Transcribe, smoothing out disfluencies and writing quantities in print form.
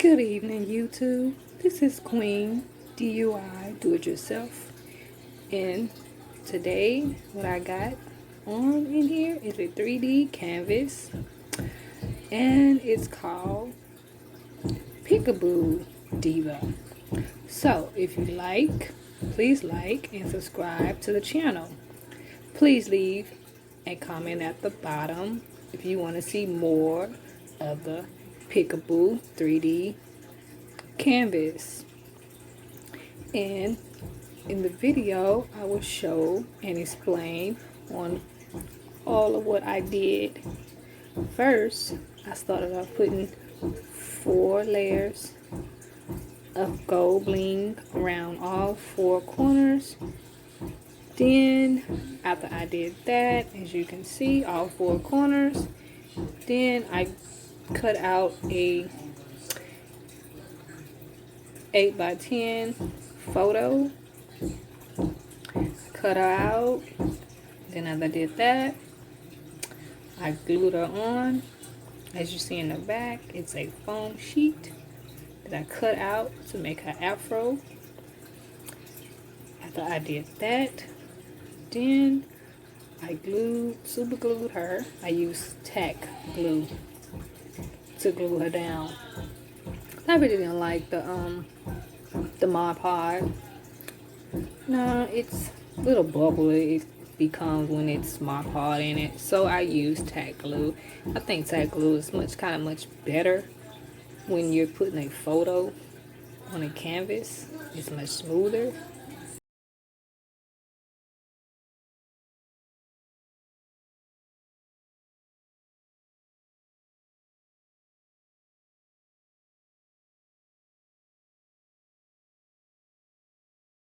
Good evening, YouTube. This is Queen DUI Do It Yourself, and today what I got on in here is a 3D canvas, and it's called Peekaboo Diva. So if you like, please like and subscribe to the channel. Please leave a comment at the bottom if you want to see more of the Peekaboo 3D canvas. And in the video, I will show and explain on all of what I did. First, I started off putting 4 layers of gold bling around all 4 corners. Then, after I did that, as you can see, all 4 corners, then I cut out a 8x10 photo. Cut her out. Then as I did that, I glued her on. As you see in the back, it's a foam sheet that I cut out to make her afro. After I did that, then I super glued her. I used tack glue to glue her down. I really didn't like the Mod Podge. No, it's a little bubbly it becomes when it's Mod Podge in it. So I use tack glue. I think tack glue is much better when you're putting a photo on a canvas. It's much smoother.